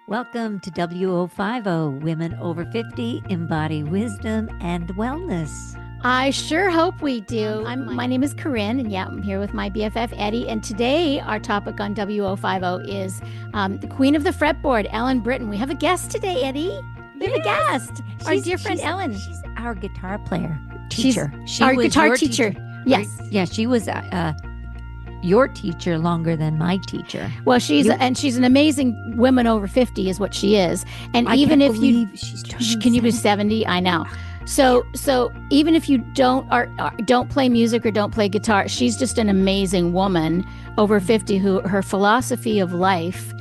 Welcome to W050, Women Over 50 Embody Wisdom and Wellness. I sure hope we do. My name is Corinne, and I'm here with my BFF, Eddie. And today, our topic on W050 is the Queen of the Fretboard, Ellen Britton. We have a guest today, Eddie. We have a guest. Our dear friend Ellen. She's our guitar player, teacher. She's our guitar teacher. Yes. Yeah, she was your teacher longer than my teacher. Well, she's an amazing woman over 50 is what she is. And I even can't if believe she's turning can you be 70? I know. So even if you don't play music or don't play guitar, she's just an amazing woman over 50 who her philosophy of life,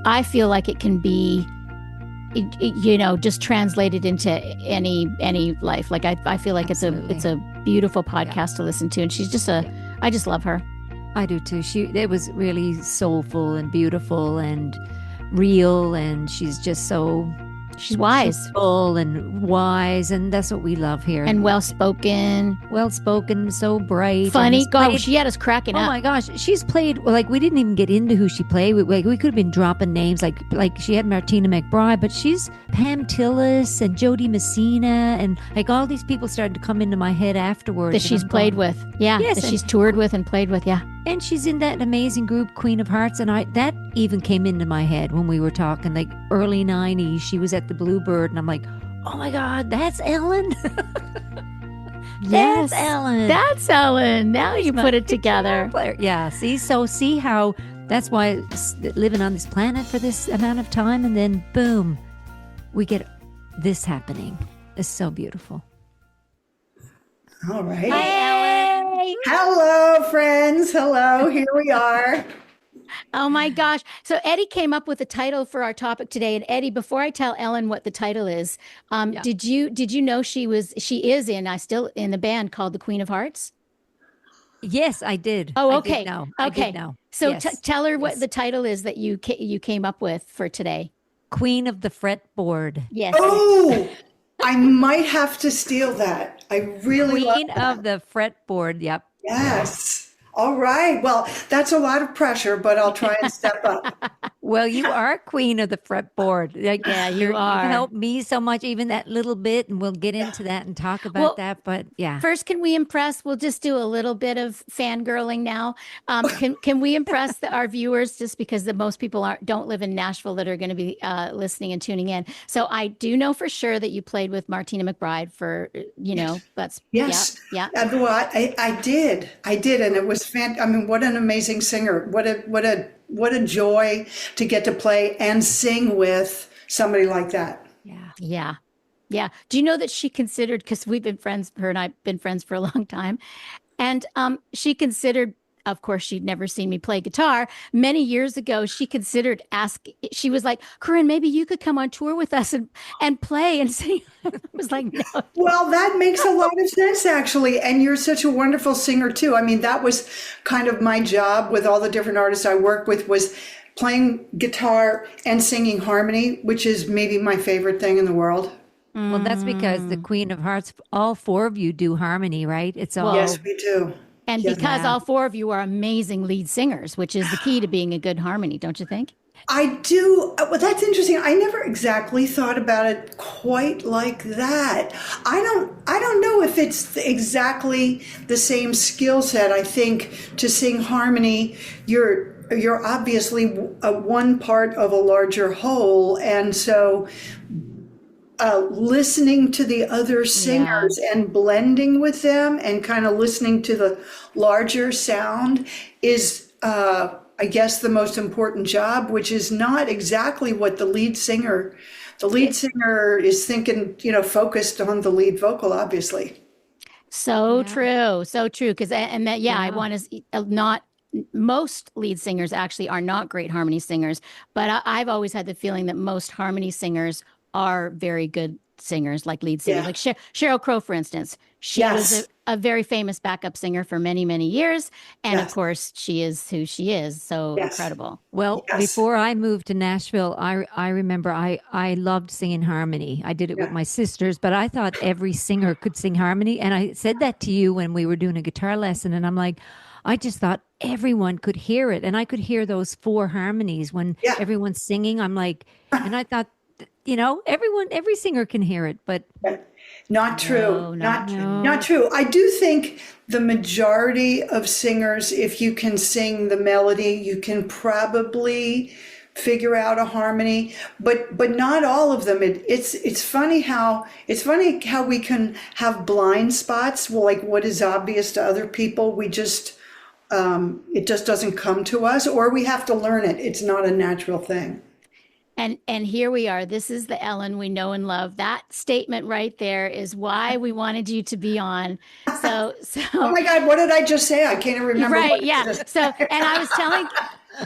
I feel like it can be, just translated into any life. Like I feel like Absolutely. it's a beautiful podcast to listen to, and she's just I just love her. I do too. It was really soulful and beautiful and real, and she's just She's wise. full and wise, and that's what we love here. And well-spoken. Well-spoken, so bright. Funny. And God, she had us cracking Oh up. my gosh, she's played, like, we didn't even get into who she played with. Like, we could have been dropping names, like she had Martina McBride, but she's Pam Tillis and Jody Messina, and like all these people started to come into my head afterwards. That she's played with. Yeah. Yes, That and- she's toured with and played with. Yeah. And she's in that amazing group, Queen of Hearts, and that even came into my head when we were talking, like early 90s. She was at the Bluebird, and I'm like, oh my God, that's Ellen. Yes. That's Ellen. That's Ellen. Now you put it together. Player. Yeah, see how that's why living on this planet for this amount of time, and then boom, we get this happening. It's so beautiful. All right. Hi, Ellen. Hello, friends. Hello. Here we are. Oh my gosh. So Eddie came up with a title for our topic today. And Eddie, before I tell Ellen what the title is, did you know she is in the band called the Queen of Hearts? Yes, I did. Oh, I okay. did know. Okay. I did know. So Yes. tell her what Yes. the title is that you came up with for today. Queen of the Fretboard. Yes. Oh, I might have to steal that. I really Queen love that. of the Fretboard. Yep. Yes. All right. Well, that's a lot of pressure, but I'll try and step up. Well, you are queen of the fretboard. Like, Yeah, you you've are. helped me so much, even that little bit, and we'll get into that and talk about Well, that. But yeah, First, can we impress? We'll just do a little bit of fangirling now. Can we impress our viewers? Just because most people don't live in Nashville that are going to be listening and tuning in. So I do know for sure that you played with Martina McBride for that's Yes. yeah. Well, I did, and it was I mean, what an amazing singer! What a joy to get to play and sing with somebody like that. Yeah. Do you know that she considered, because her and I've been friends for a long time, and she considered, of course, she'd never seen me play guitar. Many years ago, she was like, Corinne, maybe you could come on tour with us and play and sing. I was like, no. Well, that makes a lot of sense, actually. And you're such a wonderful singer, too. I mean, that was kind of my job with all the different artists I worked with, was playing guitar and singing harmony, which is maybe my favorite thing in the world. well, that's because the Queen of Hearts, all four of you do harmony, right? It's all Yes, we do. And Yes. because all four of you are amazing lead singers, which is the key to being a good harmony, don't you think? I do. Well, that's interesting. I never exactly thought about it quite like that. I don't know if it's exactly the same skill set. I think to sing harmony, you're obviously one part of a larger whole, and so listening to the other singers and blending with them and kind of listening to the larger sound is, I guess, the most important job, which is not exactly what the lead singer is thinking, focused on the lead vocal, obviously. So true. Because, I want to not. Most lead singers actually are not great harmony singers, but I've always had the feeling that most harmony singers are very good singers, like lead singers, like Sheryl Crow, for instance. She was a very famous backup singer for many, many years. And of course, she is who she is. So incredible. Well, before I moved to Nashville, I remember I loved singing harmony. I did it with my sisters, but I thought every singer could sing harmony. And I said that to you when we were doing a guitar lesson. And I'm like, I just thought everyone could hear it. And I could hear those four harmonies when Yeah. everyone's singing. I'm like, and I thought, every singer can hear it, but Not true. No, Not no. not true. I do think the majority of singers, if you can sing the melody, you can probably figure out a harmony, but not all of them. It's funny how we can have blind spots. Well, like what is obvious to other people, we just it just doesn't come to us, or we have to learn it. It's not a natural thing. And here we are. This is the Ellen we know and love. That statement right there is why we wanted you to be on. So Oh my God, what did I just say? I can't even remember. right, what I yeah. just- So, and I was telling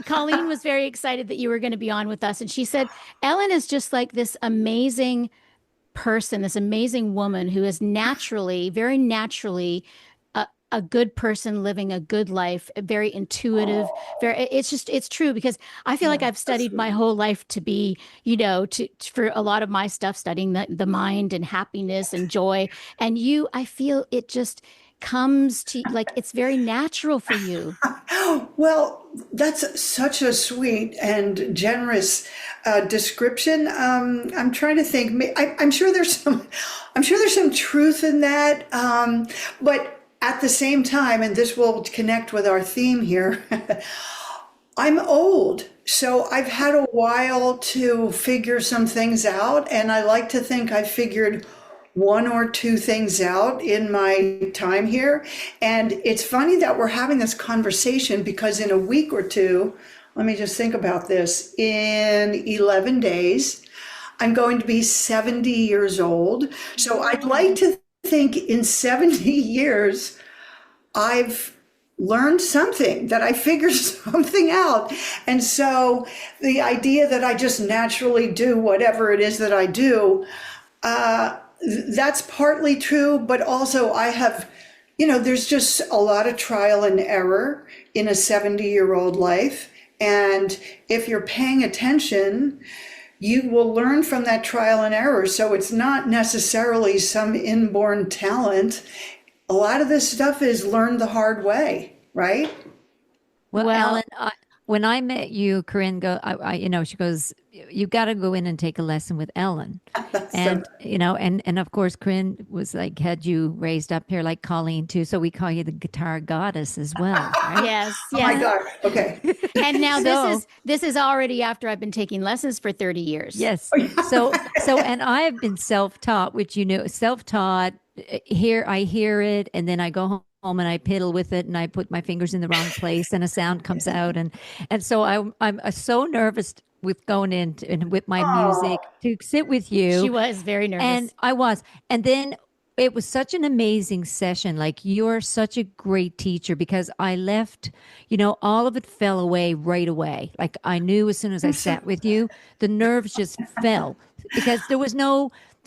Colleen was very excited that you were going to be on with us, and she said Ellen is just like this amazing person, this amazing woman who is naturally, very naturally a good person living a good life, very intuitive, very, it's true because I feel like I've studied my whole life to be, for a lot of my stuff, studying the mind and happiness and joy. And I feel it just comes to like, it's very natural for you. Well, that's such a sweet and generous description. I'm trying to think. I'm sure there's some truth in that. But at the same time, and this will connect with our theme here, I'm old, so I've had a while to figure some things out, and I like to think I figured one or two things out in my time here. And it's funny that we're having this conversation because in a week or two, let me just think about this, in 11 days, I'm going to be 70 years old. So I'd like to think in 70 years, I've learned something, that I figured something out. And so the idea that I just naturally do whatever it is that I do, that's partly true, but also I have, there's just a lot of trial and error in a 70-year-old life. And if you're paying attention, you will learn from that trial and error. So it's not necessarily some inborn talent. A lot of this stuff is learned the hard way, right? Well, Ellen, when I met you, Corinne she goes, you got to go in and take a lesson with Ellen. And, and of course, Corinne was like, had you raised up here like Colleen too. So we call you the guitar goddess as well, right? Yes. Oh my God. Okay. And now this is already after I've been taking lessons for 30 years. Yes. So, and I have been self-taught, which, self-taught, I hear it, and then I go home and I piddle with it, and I put my fingers in the wrong place, and a sound comes out, and so I'm so nervous with going in and with my music to sit with you. She was very nervous, and I was, and then it was such an amazing session. Like, you're such a great teacher, because I left, all of it fell away right away. Like, I knew as soon as I sat with you, the nerves just fell, because there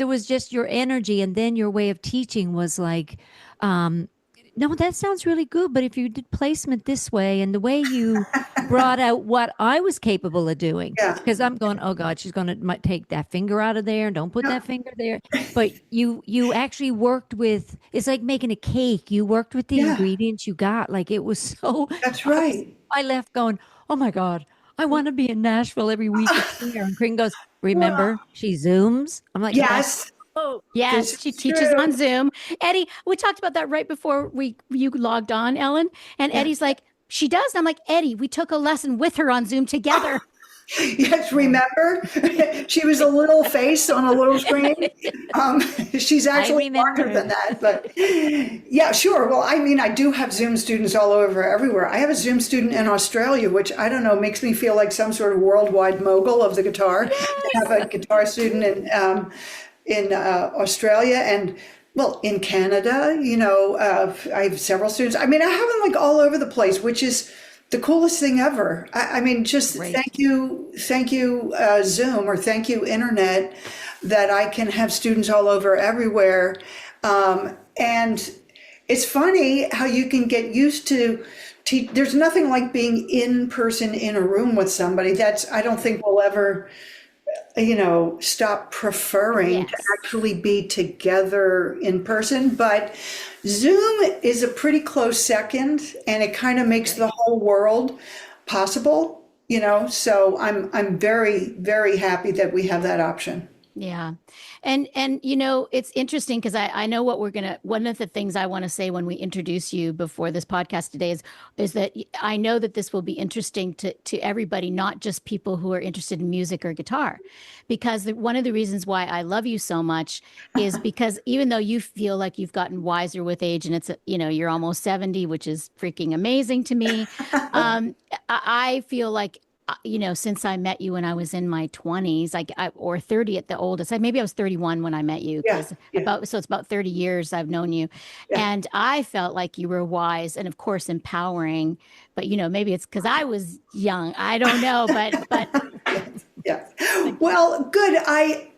was just your energy, and then your way of teaching was like, no, that sounds really good, but if you did placement this way, and the way you brought out what I was capable of doing, because I'm going, oh God, she's going to take that finger out of there, and don't put that finger there. But you actually worked with, it's like making a cake. You worked with the ingredients you got. Like, it was so. That's right. I left going, oh my God, I want to be in Nashville every week. And Corinne goes, remember, she Zooms. I'm like, yes. Oh, yes, she teaches on Zoom. Eddie, we talked about that right before you logged on, Ellen. And Eddie's like, she does. And I'm like, Eddie, we took a lesson with her on Zoom together. Yes, remember? She was a little face on a little screen. She's actually larger than that. But yeah, sure. Well, I mean, I do have Zoom students all over everywhere. I have a Zoom student in Australia, which, I don't know, makes me feel like some sort of worldwide mogul of the guitar. I have a guitar student in Australia, and well, in Canada, I have several students. I mean, I have them like all over the place, which is the coolest thing ever. I mean, just thank you, Zoom, or thank you, Internet, that I can have students all over everywhere. And it's funny how you can get used to, there's nothing like being in person in a room with somebody. I don't think we'll ever stop preferring to Yes. actually be together in person. But Zoom is a pretty close second, and it kind of makes the whole world possible, So I'm very, very happy that we have that option. Yeah. And it's interesting because I know one of the things I want to say when we introduce you before this podcast today is that I know that this will be interesting to everybody, not just people who are interested in music or guitar. Because one of the reasons why I love you so much is because even though you feel like you've gotten wiser with age and you're almost 70, which is freaking amazing to me. I feel like since I met you when I was in my 20s, or 30 at the oldest. Maybe I was 31 when I met you, Yeah, because yeah, so it's about 30 years I've known you. yeah. And I felt like you were wise and of course empowering, but maybe it's because I was young. I don't know, but Yeah. Well, good. I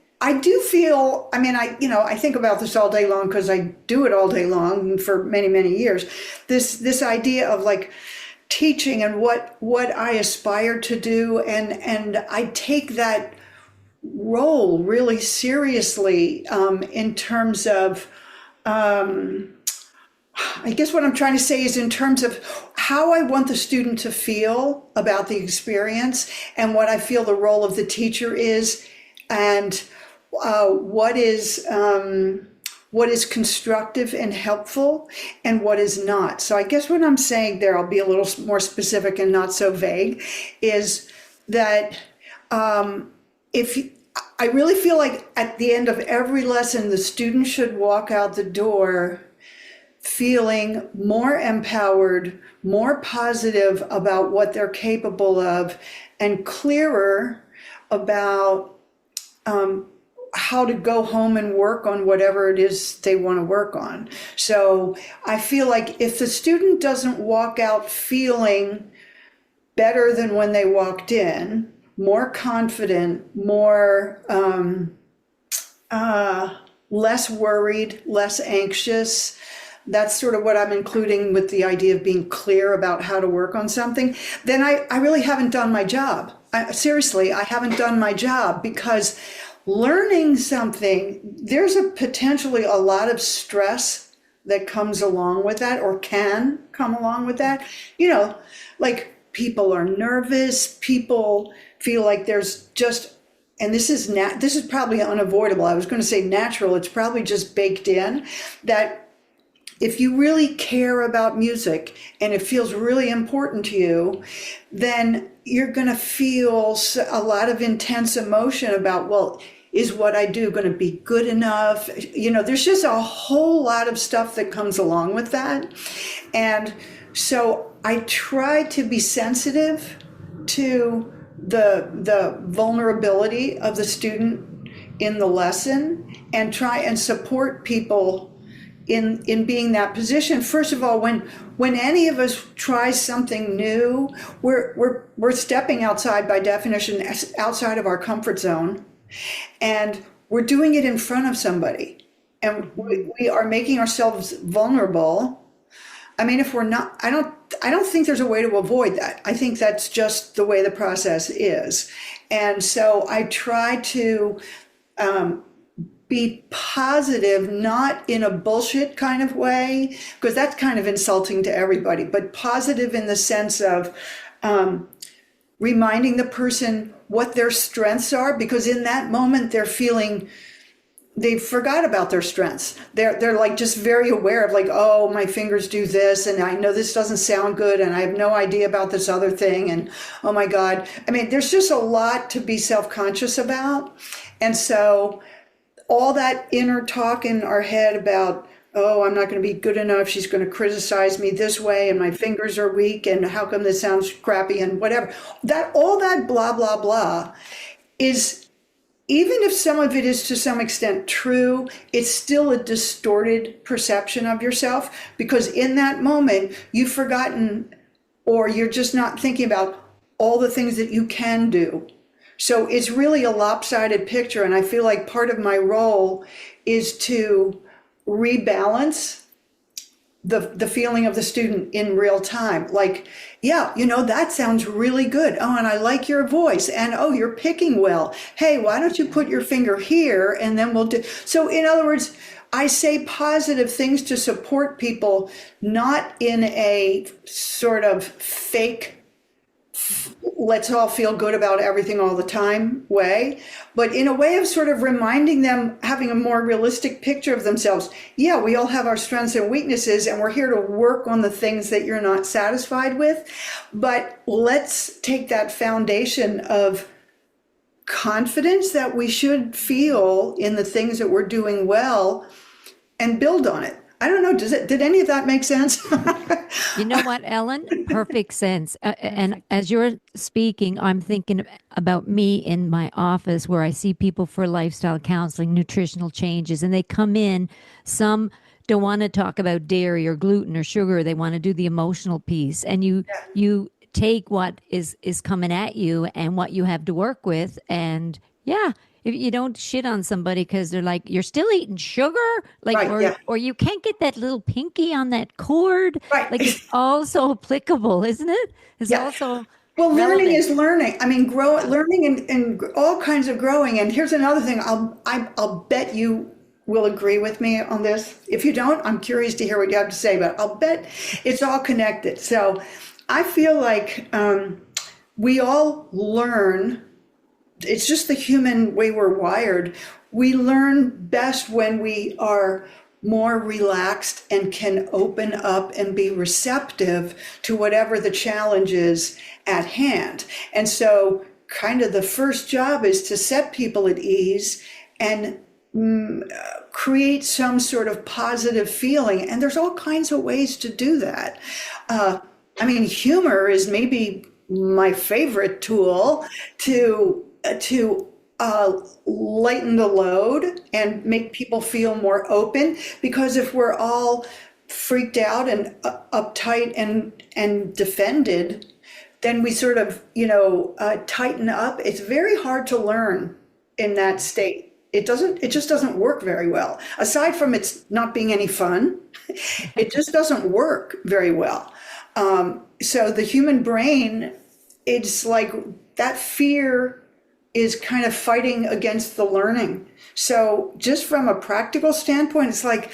do feel, I think about this all day long because I do it all day long for many, many years. This idea of like teaching and what I aspire to do, and I take that role really seriously, in terms of, I guess what I'm trying to say is in terms of how I want the student to feel about the experience and what I feel the role of the teacher is, and what is constructive and helpful and what is not. So I guess what I'm saying there, I'll be a little more specific and not so vague, is that if I really feel like at the end of every lesson, the student should walk out the door feeling more empowered, more positive about what they're capable of, and clearer about how to go home and work on whatever it is they want to work on. So I feel like if the student doesn't walk out feeling better than when they walked in, more confident, more less worried, less anxious. That's sort of what I'm including with the idea of being clear about how to work on something. Then I really haven't done my job. Seriously, I haven't done my job, because learning something, there's potentially a lot of stress that comes along with that, or can come along with that. Like people are nervous, people feel like there's just, and this is probably unavoidable. I was going to say natural, it's probably just baked in, that if you really care about music and it feels really important to you, then you're going to feel a lot of intense emotion about, well, is what I do going to be good enough? There's just a whole lot of stuff that comes along with that. And so I try to be sensitive to the vulnerability of the student in the lesson, and try and support people in being that position. First of all, when any of us tries something new, we're stepping outside, by definition, outside of our comfort zone, and we're doing it in front of somebody, and we are making ourselves vulnerable. I mean, if we're not, I don't think there's a way to avoid that. I think that's just the way the process is. And so I try to be positive, not in a bullshit kind of way, because that's kind of insulting to everybody, but positive in the sense of reminding the person what their strengths are, because in that moment they're feeling they forgot about their strengths. They're like just very aware of like, oh, my fingers do this, and I know this doesn't sound good, and I have no idea about this other thing, and oh my God. I mean, there's just a lot to be self-conscious about. And so all that inner talk in our head about, oh, I'm not going to be good enough, she's going to criticize me this way, and my fingers are weak, and how come this sounds crappy, and whatever. All that blah, blah, blah is, even if some of it is to some extent true, it's still a distorted perception of yourself, because in that moment you've forgotten, or you're just not thinking about all the things that you can do. So it's really a lopsided picture. And I feel like part of my role is to rebalance the feeling of the student in real time. Like, yeah, that sounds really good. Oh, and I like your voice. And oh, you're picking well. Hey, why don't you put your finger here and then we'll do. So in other words, I say positive things to support people, not in a sort of fake, let's all feel good about everything all the time way, but in a way of sort of reminding them, having a more realistic picture of themselves. Yeah, we all have our strengths and weaknesses, and we're here to work on the things that you're not satisfied with. But let's take that foundation of confidence that we should feel in the things that we're doing well and build on it. I don't know. Did any of that make sense? You know what, Ellen? Perfect sense. And as you're speaking, I'm thinking about me in my office where I see people for lifestyle counseling, nutritional changes, and they come in. Some don't want to talk about dairy or gluten or sugar. They want to do the emotional piece. And you take what is coming at you and what you have to work with. And yeah, if you don't shit on somebody because they're like, you're still eating sugar, like, Right, or you can't get that little pinky on that cord. Right. Like, it's also applicable, isn't it? It's also Well, relevant. learning is learning. I mean, learning and all kinds of growing. And here's another thing. I'll bet you will agree with me on this. If you don't, I'm curious to hear what you have to say, but I'll bet it's all connected. So I feel like we all learn. It's just the human way we're wired. We learn best when we are more relaxed and can open up and be receptive to whatever the challenge is at hand. And so kind of the first job is to set people at ease and create some sort of positive feeling. And there's all kinds of ways to do that. I mean, humor is maybe my favorite tool to lighten the load and make people feel more open. Because if we're all freaked out and uptight and defended, then we sort of, tighten up. It's very hard to learn in that state. It just doesn't work very well. Aside from it's not being any fun, it just doesn't work very well. So the human brain, it's like that fear is kind of fighting against the learning. So just from a practical standpoint, it's like,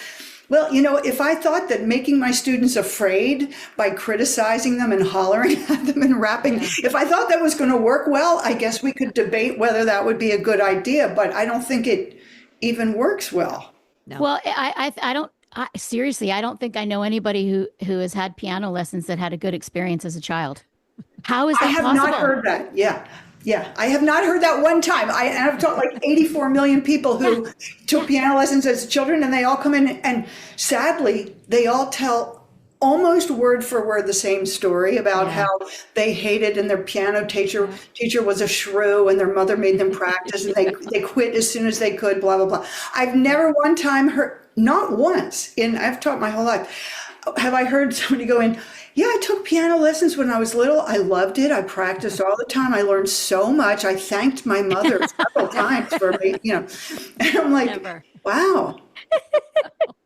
well, if I thought that making my students afraid by criticizing them and hollering at them and rapping, if I thought that was going to work well, I guess we could debate whether that would be a good idea, but I don't think it even works well. No. Well, I don't. Seriously, I don't think I know anybody who has had piano lessons that had a good experience as a child. How is that possible? I have not heard that. Yeah, I have not heard that one time. I've taught like 84 million people who took piano lessons as children, and they all come in, and sadly, they all tell almost word for word the same story about how they hated and their piano teacher was a shrew and their mother made them practice and they quit as soon as they could, blah, blah, blah. I've never one time heard, not once, I've taught my whole life, have I heard somebody go in, yeah, I took piano lessons when I was little. I loved it. I practiced all the time. I learned so much. I thanked my mother several times for me, And I'm like, Never. Wow.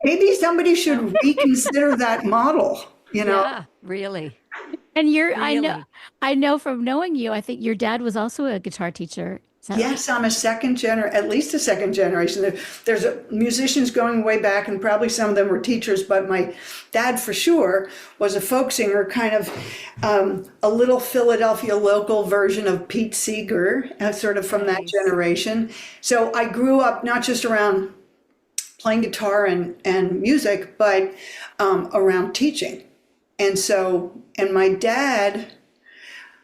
Maybe somebody should reconsider that model, Yeah, really. And Really? I know from knowing you, I think your dad was also a guitar teacher. Is that right? Yes, I'm at least a second generation. There's musicians going way back, and probably some of them were teachers, but my dad for sure was a folk singer, kind of a little Philadelphia local version of Pete Seeger, sort of from that generation. So I grew up not just around playing guitar and music, but around teaching. And my dad,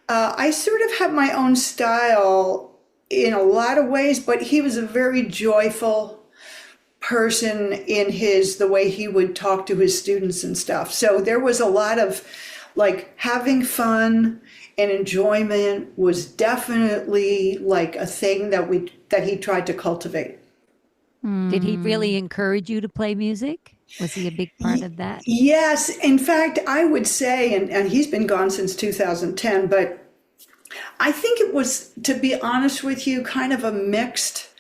I sort of have my own style in a lot of ways, but he was a very joyful person in the way he would talk to his students and stuff. So there was a lot of like having fun and enjoyment was definitely like a thing that he tried to cultivate. Did he really encourage you to play music? Was he a big part of that? Yes. In fact, I would say, and he's been gone since 2010, but I think it was, to be honest with you, kind of a mixed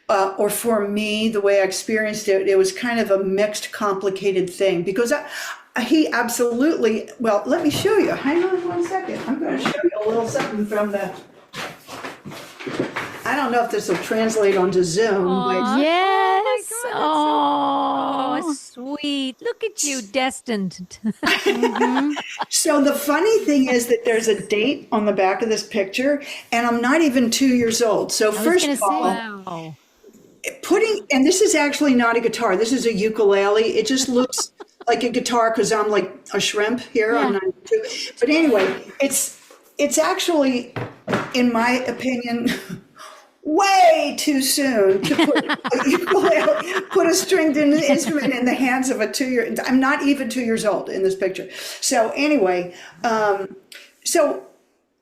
or for me, the way I experienced it, it was kind of a mixed, complicated thing because he absolutely, well, let me show you. Hang on 1 second. I'm going to show you a little something from the, I don't know if this will translate onto Zoom. But Yes. Oh, sweet. Look at you, destined. so the funny thing is that there's a date on the back of this picture, and I'm not even 2 years old. So first of all, Wow. and this is actually not a guitar. This is a ukulele. It just looks like a guitar because I'm like a shrimp here. Yeah. I'm not too. But anyway, it's actually, in my opinion, way too soon to put a ukulele, put a stringed instrument in the hands of a 2 year. I'm not even 2 years old in this picture. So anyway, so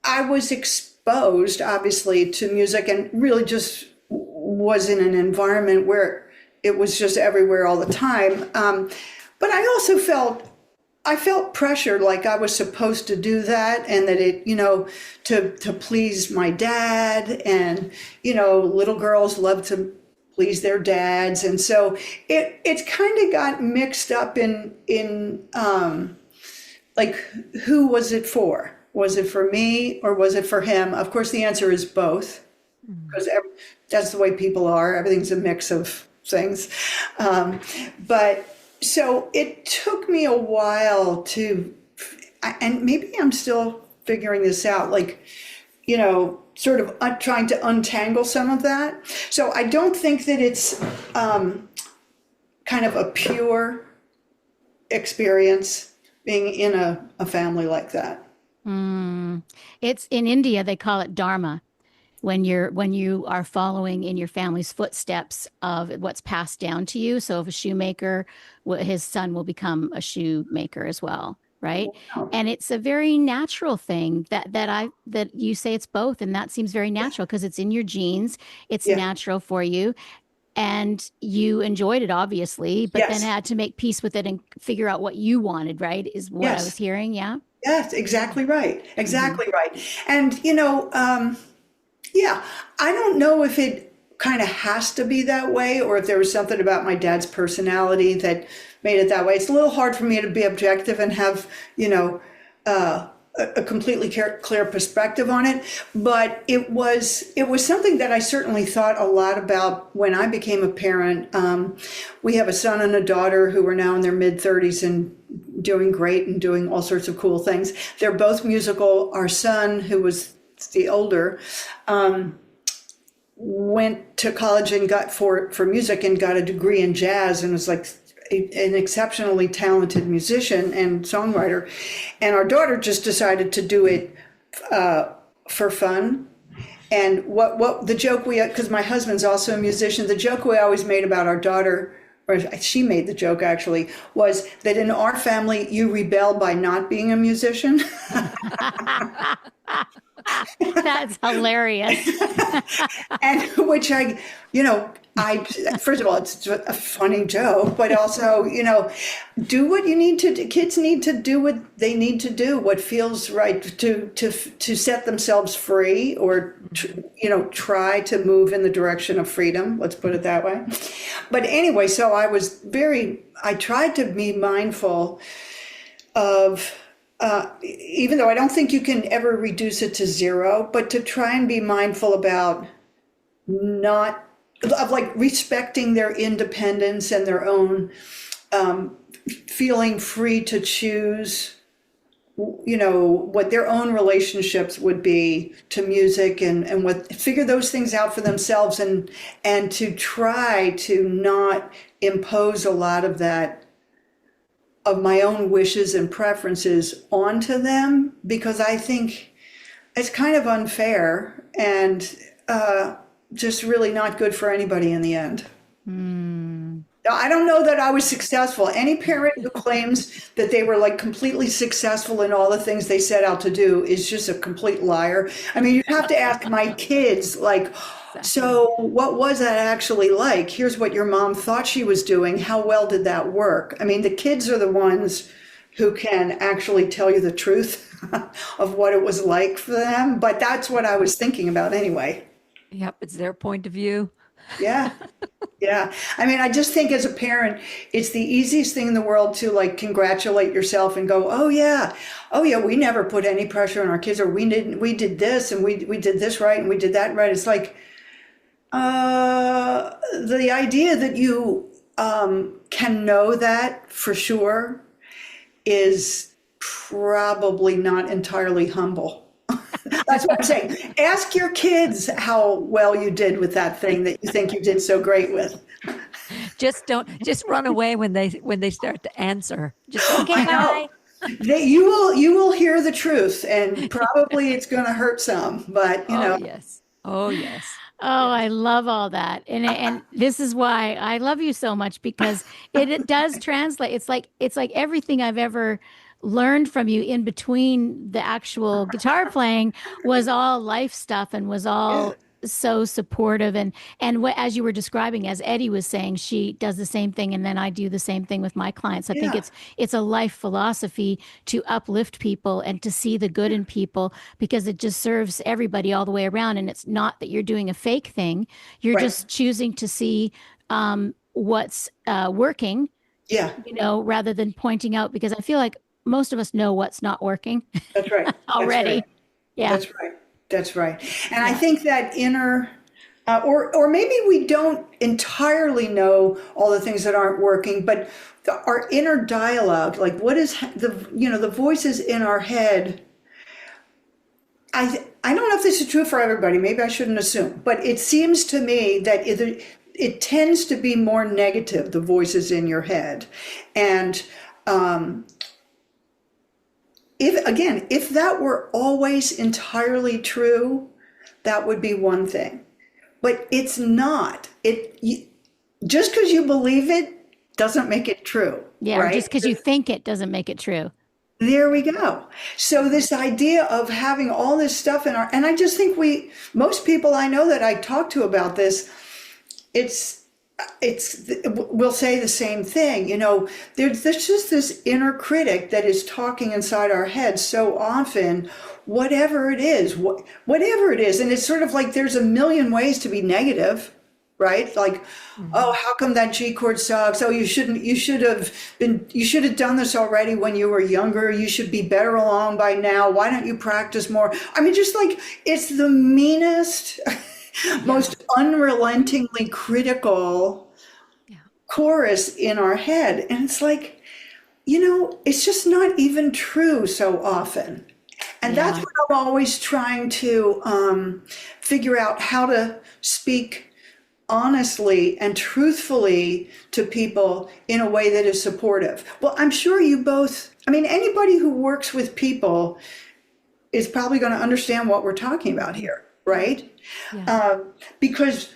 I was exposed, obviously, to music, and really just was in an environment where it was just everywhere all the time. But I also felt pressured, like I was supposed to do that, and that it, to please my dad, and, little girls love to please their dads. And so it kind of got mixed up in like, who was it for? Was it for me or was it for him? Of course, the answer is both, because that's the way people are. Everything's a mix of things. But so it took me a while and maybe I'm still figuring this out, like, sort of trying to untangle some of that. So I don't think that it's kind of a pure experience being in a family like that. It's in India, they call it dharma. When you are following in your family's footsteps of what's passed down to you. So if a shoemaker, his son will become a shoemaker as well, right? Wow. And it's a very natural thing that you say it's both, and that seems very natural because it's in your genes. It's natural for you, and you enjoyed it obviously, but then had to make peace with it and figure out what you wanted. Right? Is what I was hearing. Yeah. Yes, exactly right. Exactly right. And yeah, I don't know if it kind of has to be that way or if there was something about my dad's personality that made it that way. It's a little hard for me to be objective and have, a completely clear perspective on it. But it was something that I certainly thought a lot about when I became a parent. We have a son and a daughter who are now in their mid-30s and doing great and doing all sorts of cool things. They're both musical. Our son, who was the older, went to college and got for music and got a degree in jazz and was like an exceptionally talented musician and songwriter. And our daughter just decided to do it for fun. And what the joke because my husband's also a musician, the joke we always made about our daughter, or she made the joke actually, was that in our family, you rebel by not being a musician. That's hilarious. And which I first of all, it's a funny joke, but also, do what you need to do. Kids need to do what they need to do, what feels right to set themselves free, or, try to move in the direction of freedom. Let's put it that way. But anyway, so I tried to be mindful of, even though I don't think you can ever reduce it to zero, but to try and be mindful about respecting their independence and their own feeling free to choose, what their own relationships would be to music, and figure those things out for themselves, and to try to not impose a lot of that, of my own wishes and preferences onto them, because I think it's kind of unfair and just really not good for anybody in the end. Now, I don't know that I was successful. Any parent who claims that they were like completely successful in all the things they set out to do is just a complete liar. I mean, you have to ask my kids, like, so what was that actually like? Here's what your mom thought she was doing. How well did that work? I mean, the kids are the ones who can actually tell you the truth of what it was like for them. But that's what I was thinking about anyway. Yep, it's their point of view. Yeah. Yeah. I mean, I just think as a parent, it's the easiest thing in the world to like congratulate yourself and go, oh yeah. Oh yeah, we never put any pressure on our kids, or we did this and we did this right and we did that right. It's like the idea that you can know that for sure is probably not entirely humble. That's what I'm saying. Ask your kids how well you did with that thing that you think you did so great with. Just run away when they start to answer. Just okay, I bye. know. You will hear the truth, and probably it's going to hurt some, but you know. Yes. Oh yes. Oh, I love all that. And this is why I love you so much, because it does translate. It's like everything I've ever learned from you in between the actual guitar playing was all life stuff and was all so supportive. And what, as you were describing, as Eddie was saying, she does the same thing, and then I do the same thing with my clients. I think it's a life philosophy to uplift people and to see the good in people, because it just serves everybody all the way around. And it's not that you're doing a fake thing. You're just choosing to see what's working, rather than pointing out, because I feel like most of us know what's not working. That's right. already. That's right. Yeah. That's right. That's right. And I think that inner, or maybe we don't entirely know all the things that aren't working, but our inner dialogue, like what is the voices in our head. I don't know if this is true for everybody. Maybe I shouldn't assume, but it seems to me that it tends to be more negative, the voices in your head. And if that were always entirely true, that would be one thing. But it's not. Just because you believe it doesn't make it true. Yeah, right? Just because you think it doesn't make it true. There we go. So this idea of having all this stuff and I just think most people I know that I talk to about this, we'll say the same thing. There's just this inner critic that is talking inside our heads so often, whatever it is. And it's sort of like there's a million ways to be negative, right? Like, oh, how come that G chord sucks? Oh, you should have done this already when you were younger. You should be better along by now. Why don't you practice more? I mean, just like, it's the meanest, most unrelentingly critical chorus in our head. And it's like, it's just not even true so often. And that's what I'm always trying to figure out, how to speak honestly and truthfully to people in a way that is supportive. Well, I'm sure you both, anybody who works with people is probably going to understand what we're talking about here, right? Yeah. Because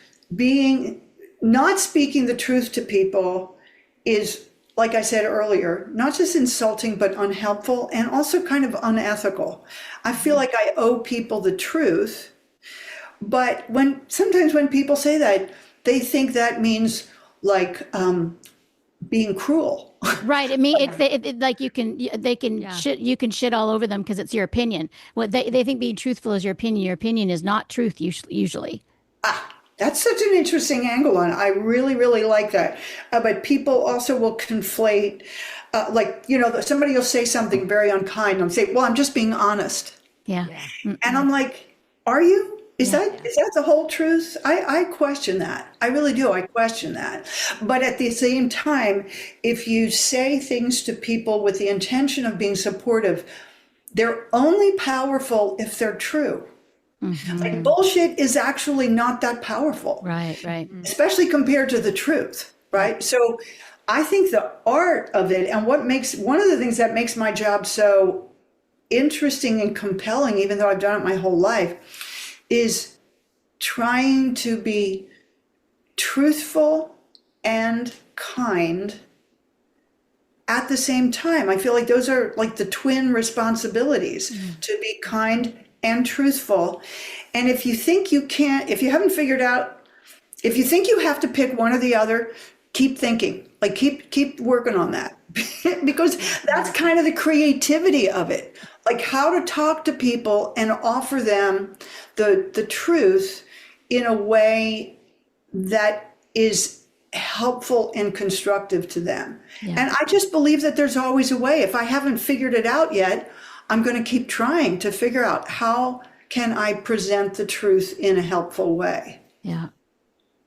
not speaking the truth to people is, like I said earlier, not just insulting, but unhelpful and also kind of unethical. I feel like I owe people the truth. But sometimes when people say that, they think that means like being cruel. Right. I mean, like you can shit all over them because it's your opinion. What they think being truthful is your opinion. Your opinion is not truth usually. That's such an interesting angle on it. I really, really like that. But people also will conflate, somebody will say something very unkind and say, well, I'm just being honest. Yeah. And I'm like, are you? Is that the whole truth? I question that. I really do. I question that. But at the same time, if you say things to people with the intention of being supportive, they're only powerful if they're true. Mm-hmm. Like bullshit is actually not that powerful. Right. Especially compared to the truth, right? So I think the art of it, and one of the things that makes my job so interesting and compelling, even though I've done it my whole life, is trying to be truthful and kind at the same time. I feel like those are like the twin responsibilities, to be kind and truthful. And if you think you can't, if you haven't figured out, if you think you have to pick one or the other, keep thinking, like keep working on that. Because that's kind of the creativity of it. Like how to talk to people and offer them the truth in a way that is helpful and constructive to them. Yeah. And I just believe that there's always a way. If I haven't figured it out yet, I'm going to keep trying to figure out how can I present the truth in a helpful way. Yeah.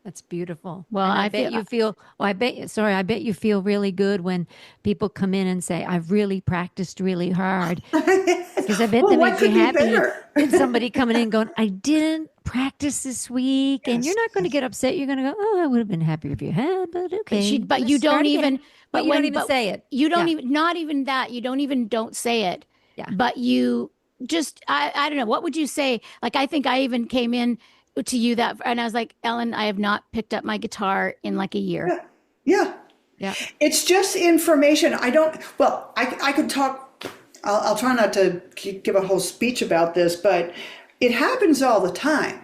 That's beautiful. Well, And I I bet you feel really good when people come in and say, I've really practiced really hard. Because I bet Well, that what makes you could be happy. better? And somebody coming in going, I didn't practice this week. And you're not going to get upset. You're going to go, oh, I would have been happier if you had, but okay. But let's you start don't again." even, But you don't even say it. You don't Yeah. even, not even that. You don't even don't say it. Yeah. But you just, I don't know. What would you say? Like, I think I even came in to you and I was like, Ellen, I have not picked up my guitar in like a year. Yeah. Yeah. It's just information. I could talk, I'll try not to give a whole speech about this, but it happens all the time.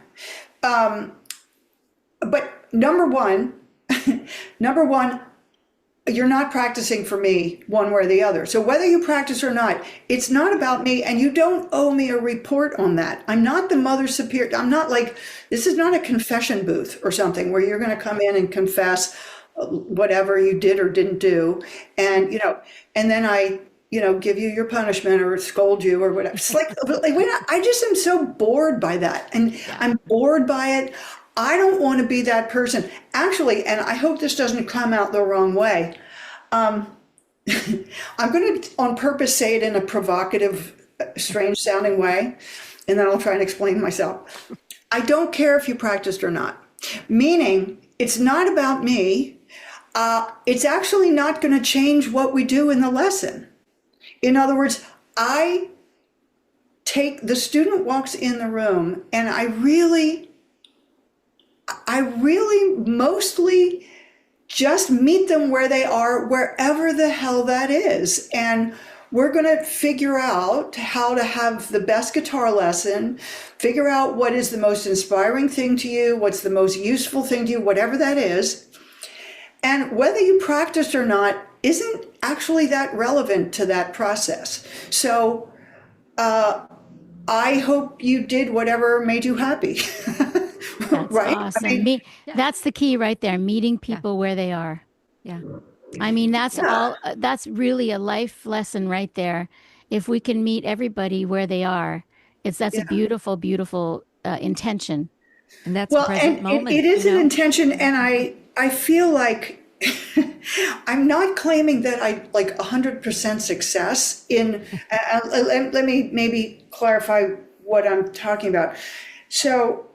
But number one, you're not practicing for me one way or the other. So whether you practice or not, it's not about me, and you don't owe me a report on that. I'm not the mother superior. I'm not like, this is not a confession booth or something where you're going to come in and confess whatever you did or didn't do. And, and then I, give you your punishment or scold you or whatever. It's like I just am so bored by that. And I'm bored by it. I don't want to be that person. Actually, and I hope this doesn't come out the wrong way. I'm going to on purpose say it in a provocative, strange sounding way, and then I'll try and explain myself. I don't care if you practiced or not. Meaning, it's not about me. It's actually not going to change what we do in the lesson. In other words, the student walks in the room, and I really mostly just meet them where they are, wherever the hell that is. And we're going to figure out how to have the best guitar lesson, figure out what is the most inspiring thing to you, what's the most useful thing to you, whatever that is. And whether you practiced or not isn't actually that relevant to that process. So I hope you did whatever made you happy. That's right? awesome. That's the key right there, meeting people where they are. Yeah. I mean, that's really a life lesson right there. If we can meet everybody where they are, that's a beautiful, beautiful intention. And that's the present moment. It is an intention, and I feel like I'm not claiming that I like 100% success in, let me maybe clarify what I'm talking about. So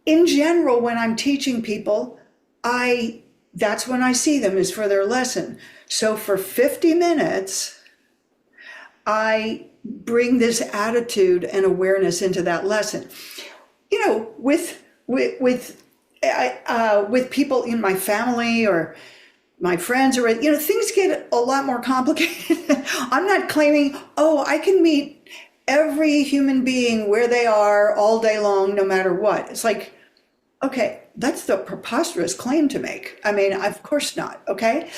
in general, when I'm teaching people, that's when I see them, is for their lesson. So for 50 minutes, I bring this attitude and awareness into that lesson. With people in my family or my friends, or things get a lot more complicated. I'm not claiming, I can meet every human being where they are all day long, no matter what. It's like, okay, that's the preposterous claim to make. I mean, of course not. Okay.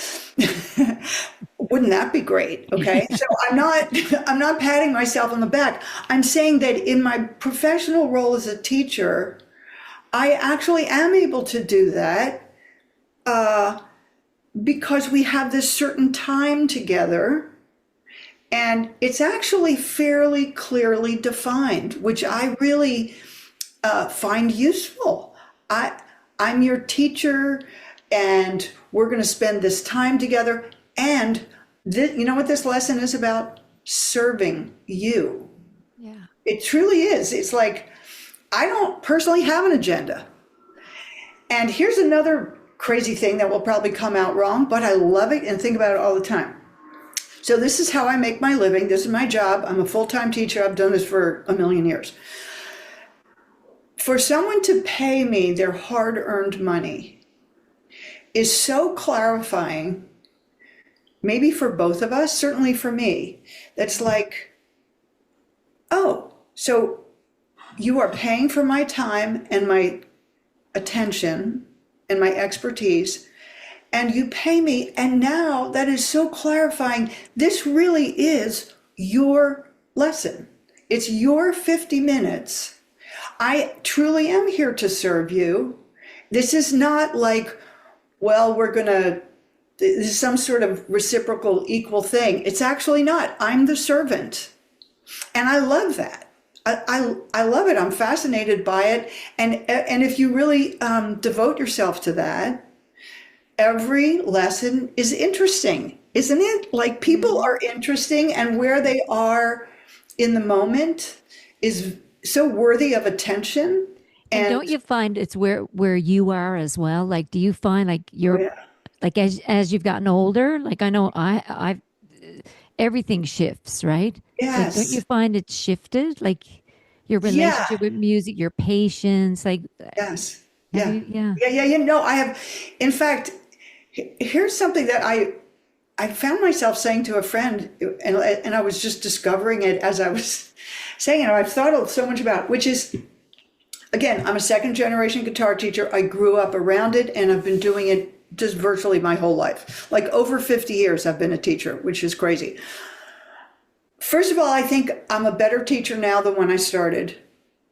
Wouldn't that be great? Okay. So I'm not patting myself on the back. I'm saying that in my professional role as a teacher, I actually am able to do that because we have this certain time together, and it's actually fairly clearly defined, which I really find useful. I'm your teacher, and we're going to spend this time together. And you know what this lesson is about? Serving you. Yeah. It truly is. It's like, I don't personally have an agenda. And here's another crazy thing that will probably come out wrong, but I love it and think about it all the time. So this is how I make my living. This is my job. I'm a full-time teacher. I've done this for a million years. For someone to pay me their hard-earned money is so clarifying, maybe for both of us, certainly for me. That's like, so you are paying for my time and my attention and my expertise, and you pay me, and now that is so clarifying. This really is your lesson. It's your 50 minutes. I truly am here to serve you, This is not like, well, this is some sort of reciprocal equal thing. It's actually not. I'm the servant. And I love that. I love it. I'm fascinated by it. And if you really devote yourself to that, every lesson is interesting, isn't it? Like people are interesting, and where they are in the moment is so worthy of attention. And don't you find it's where you are as well? Like, do you find like you're like as you've gotten older? Like I know I've everything shifts, right? Yes. Like, don't you find it shifted? Like your relationship with music, your patience, like yes. Yeah. No, I have. In fact, here's something that I found myself saying to a friend, and I was just discovering it as I was saying it. I've thought so much about, which is, again, I'm a second generation guitar teacher. I grew up around it, and I've been doing it just virtually my whole life. Like over 50 years I've been a teacher, which is crazy. First of all, I think I'm a better teacher now than when I started,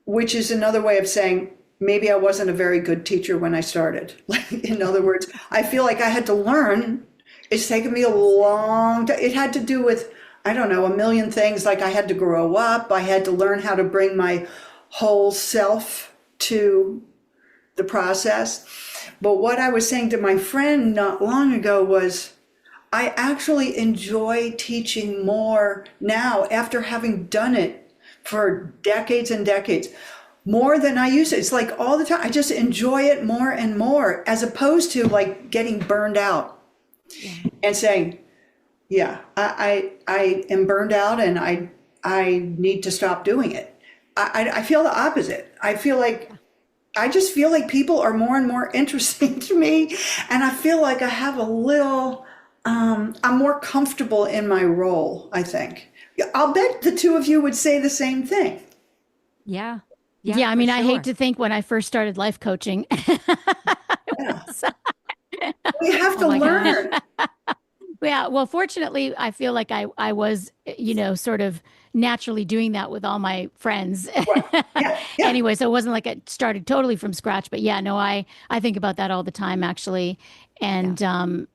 which is another way of saying maybe I wasn't a very good teacher when I started. Like, in other words, I feel like I had to learn. It's taken me a long time. It had to do with, I don't know, a million things. Like I had to grow up. I had to learn how to bring my whole self to the process. But what I was saying to my friend not long ago was, I actually enjoy teaching more now after having done it for decades and decades, more than I used to. It's like all the time, I just enjoy it more and more, as opposed to like getting burned out and saying, I am burned out and I need to stop doing it. I feel the opposite. I just feel like people are more and more interesting to me. And I feel like I have a little, I'm more comfortable in my role, I think. I'll bet the two of you would say the same thing. Yeah. Yeah, I mean, I hate to think when I first started life coaching. We have to learn. Yeah, well, fortunately, I feel like I was, sort of naturally doing that with all my friends. Right. Yeah. Anyway, so it wasn't like it started totally from scratch, but yeah, no, I think about that all the time, actually. And and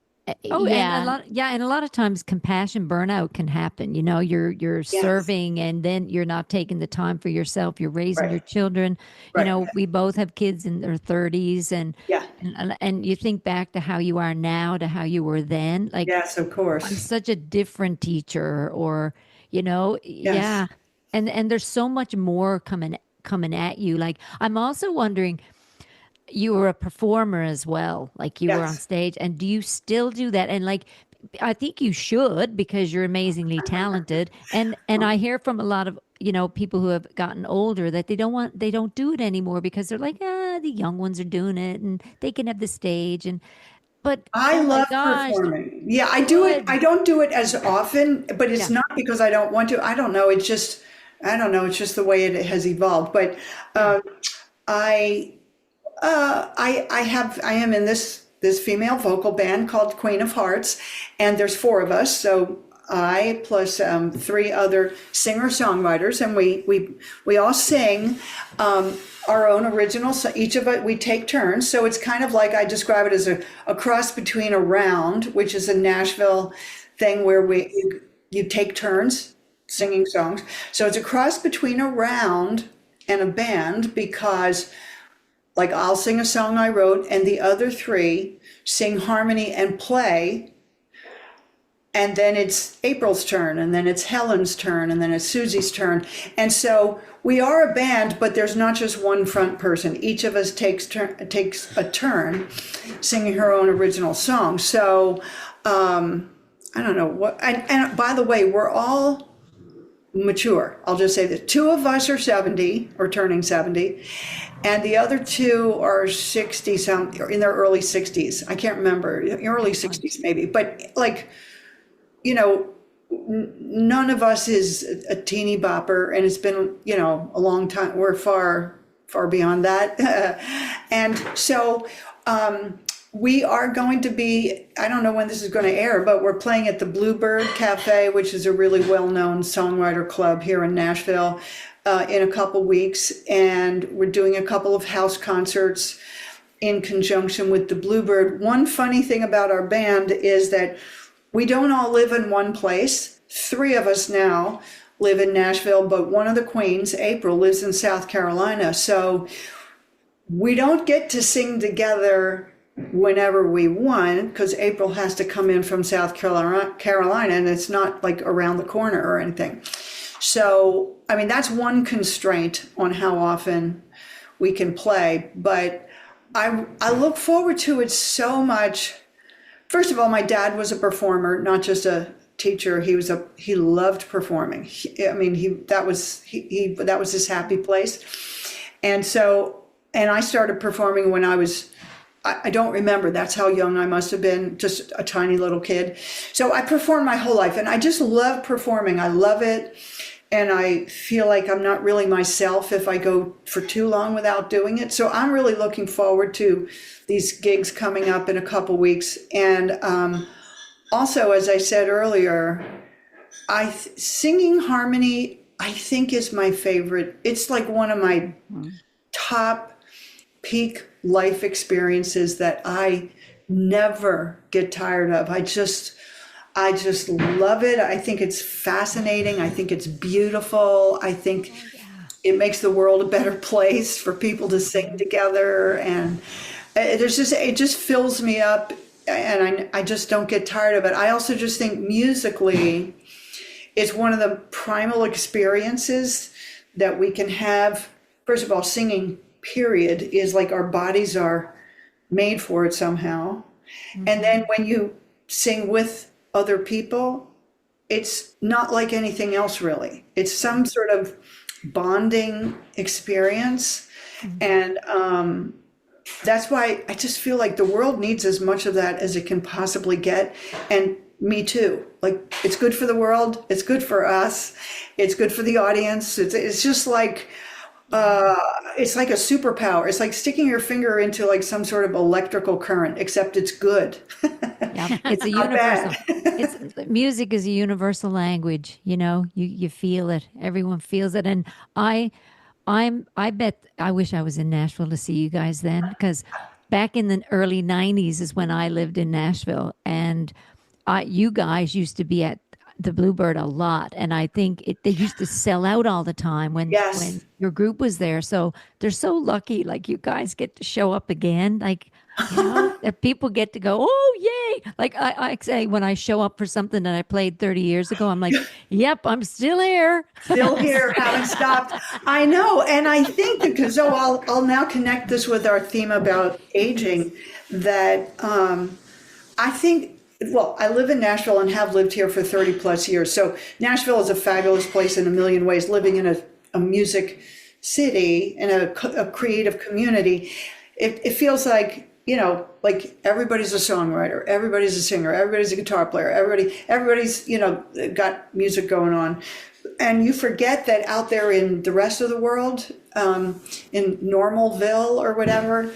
a lot of times compassion burnout can happen. You're serving and then you're not taking the time for yourself. You're raising your children. Right. We both have kids in their 30s, and you think back to how you are now to how you were then. Like, yes, of course. I'm such a different teacher, or and there's so much more coming at you. Like, I'm also wondering, you were a performer as well, like you were on stage, and do you still do that? And like, I think you should, because you're amazingly talented. And I hear from a lot of people who have gotten older that they don't do it anymore because they're like, the young ones are doing it and they can have the stage. But I love performing. Yeah, I do it. I don't do it as often, but it's not because I don't want to. I don't know. It's just the way it has evolved. But I am in this female vocal band called Queen of Hearts, and there's 4 of us. So I plus 3 other singer-songwriters, and we all sing our own original. So each of us, we take turns. So it's kind of like, I describe it as a cross between a round, which is a Nashville thing where you take turns singing songs. So it's a cross between a round and a band, because like I'll sing a song I wrote and the other 3 sing harmony and play. And then it's April's turn, and then it's Helen's turn, and then it's Susie's turn. And so we are a band, but there's not just one front person. Each of us takes a turn singing her own original song. So I don't know what, and by the way, we're all mature. I'll just say that 2 of us are 70 or turning 70, and the other 2 are 60 some, or in their early 60s. I can't remember, early 60s maybe, but like, none of us is a teeny bopper, and it's been, a long time. We're far, far beyond that. And so we are going to be, I don't know when this is going to air, but we're playing at the Bluebird Cafe, which is a really well-known songwriter club here in Nashville, in a couple weeks. And we're doing a couple of house concerts. in conjunction with the Bluebird. One funny thing about our band is that we don't all live in one place. 3 of us now live in Nashville, but one of the queens, April, lives in South Carolina. So we don't get to sing together whenever we want, because April has to come in from South Carolina, and it's not like around the corner or anything. So, I mean, that's one constraint on how often we can play, but I look forward to it so much. First of all, my dad was a performer, not just a teacher. He loved performing. That was his happy place. And I started performing when I don't remember. That's how young I must have been, just a tiny little kid. So I performed my whole life, and I just love performing. I love it. And I feel like I'm not really myself if I go for too long without doing it. So I'm really looking forward to these gigs coming up in a couple weeks. And also, as I said earlier, singing harmony, I think, is my favorite. It's like one of my top peak life experiences that I never get tired of. I just love it. I think it's fascinating. I think it's beautiful. I think it makes the world a better place for people to sing together. And it just fills me up, and I just don't get tired of it. I also just think musically, it's one of the primal experiences that we can have. First of all, singing, period, is like our bodies are made for it somehow. Mm-hmm. And then when you sing with other people, it's not like anything else, really. It's some sort of bonding experience. Mm-hmm. And that's why I just feel like the world needs as much of that as it can possibly get. And me too. Like, it's good for the world. It's good for us. It's good for the audience. It's just like, it's like a superpower. It's like sticking your finger into like some sort of electrical current, except it's good. Yeah, it's a universal. Music is a universal language. You feel it. Everyone feels it. And I bet I wish I was in Nashville to see you guys then, because back in the early '90s is when I lived in Nashville, and you guys used to be at the Bluebird a lot, and I think they used to sell out all the time when your group was there. So they're so lucky, like, you guys get to show up again, like, that people get to go, oh yay! Like I say, when I show up for something that I played 30 years ago, I'm like, yep, I'm still here, haven't stopped. I know, and I think because I'll now connect this with our theme about aging. That I think. Well, I live in Nashville and have lived here for 30 plus years. So Nashville is a fabulous place in a million ways, living in a music city and a creative community. It feels like, like everybody's a songwriter, everybody's a singer, everybody's a guitar player, everybody's, got music going on. And you forget that out there in the rest of the world, in Normalville or whatever,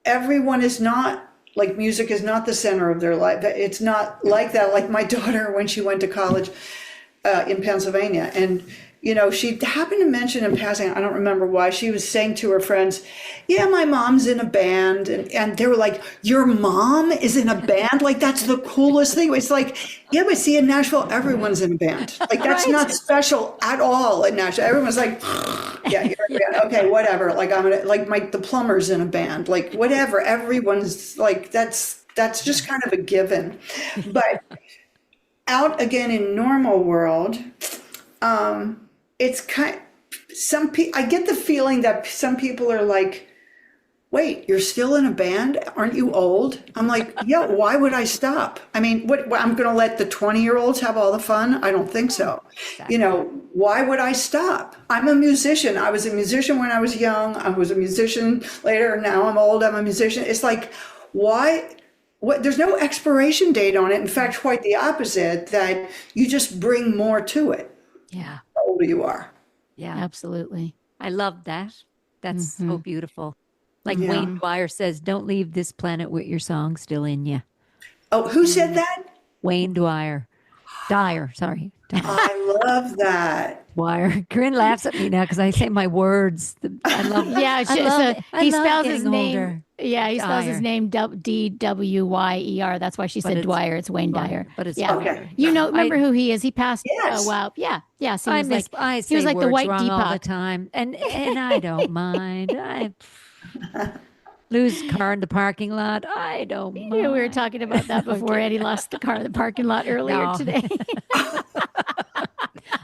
everyone is not, like, music is not the center of their life. It's not like that. Like my daughter, when she went to college in Pennsylvania, and she happened to mention in passing, I don't remember why, she was saying to her friends, yeah, my mom's in a band. And they were like, your mom is in a band? Like, that's the coolest thing. It's like, yeah, but see, in Nashville, everyone's in a band. Like, that's not special at all in Nashville. Everyone's like, yeah, you're in a band. Okay, whatever. Like, the plumber's in a band. Like, whatever. Everyone's like, that's just kind of a given. But out again in normal world, it's kind. I get the feeling that some people are like, wait, you're still in a band? Aren't you old? I'm like, yeah, why would I stop? I mean, I'm going to let the 20-year-olds have all the fun? I don't think so. Exactly. Why would I stop? I'm a musician. I was a musician when I was young. I was a musician later. Now I'm old. I'm a musician. It's like, why? There's no expiration date on it. In fact, quite the opposite, that you just bring more to it. Yeah. The older you are. Yeah, absolutely. I love that. That's so beautiful. Like Wayne Dwyer says, don't leave this planet with your song still in you. Oh, who said that? Wayne Dwyer. Dyer, sorry. I love that. Dwyer. Corinne laughs at me now because I say my words. I love. Yeah, I love, he love spells his getting name. older. Yeah, he spells his Dyer. name Dwyer. That's why she said it's Dwyer. It's Wayne Dwyer, Dyer. but it's yeah. Okay. You know, remember who he is? He passed. Yes. Wow. Yeah. So he was like I he say was like the words white wrong all the Deepak. time, and I don't mind. I lose car in the parking lot. I don't mind. Yeah, we were talking about that before Eddie lost the car in the parking lot earlier No. today.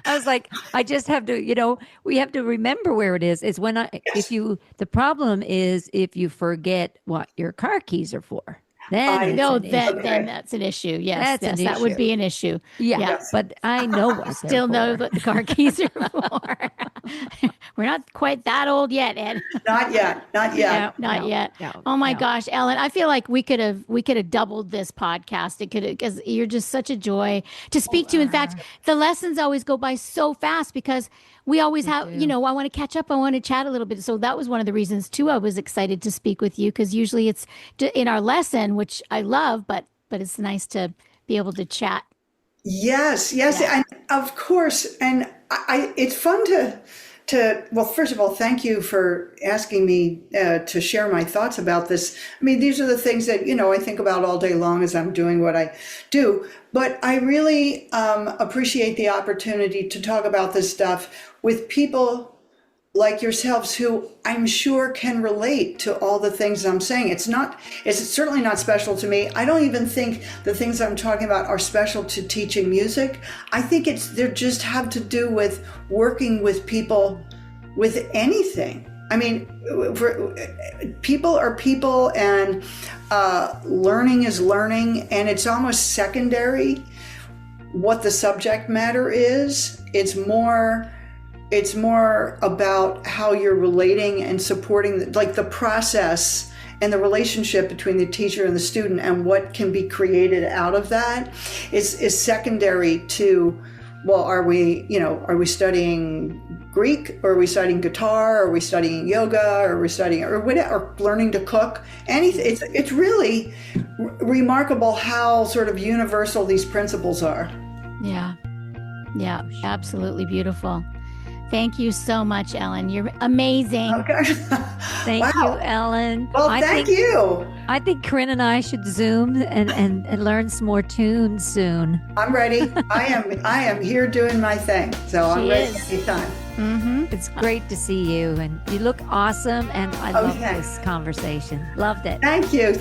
I was like, I just have to, we have to remember where it is. It's when the problem is if you forget what your car keys are for. Then then that's an issue. Yes, That's an that would issue. be an issue. Yeah, Yes. but I know what Still know what the car keys are for. We're not quite that old yet, Ed. Not yet. Not yet. Not yet. No, Oh my no. gosh, Ellen, I feel like we could have doubled this podcast. It could have, because you're just such a joy to speak to. In fact, the lessons always go by so fast because we always have, I want to catch up. I want to chat a little bit. So that was one of the reasons too. I was excited to speak with you because usually it's in our lesson, which I love, but it's nice to be able to chat. Yes, and of course, and it's fun well, first of all, thank you for asking me to share my thoughts about this. I mean, these are the things that, I think about all day long as I'm doing what I do, but I really appreciate the opportunity to talk about this stuff with people like yourselves who I'm sure can relate to all the things I'm saying. It's certainly not special to me. I don't even think the things I'm talking about are special to teaching music. I think they just have to do with working with people with anything. I mean, people are people, and learning is learning, and it's almost secondary what the subject matter is. It's more about how you're relating and supporting the process and the relationship between the teacher and the student, and what can be created out of that is secondary to, well, are we studying Greek, or are we studying guitar, or are we studying yoga, or are we studying or learning to cook? Anything. It's really remarkable how sort of universal these principles are. Yeah, absolutely beautiful. Thank you so much, Ellen. You're amazing. Okay. Thank you, Ellen. Well, thank you. I think Corinne and I should Zoom and learn some more tunes soon. I'm ready. I am here doing my thing. So I'm ready anytime. Mm-hmm. It's great to see you, and you look awesome, and I love this conversation. Loved it. Thank you.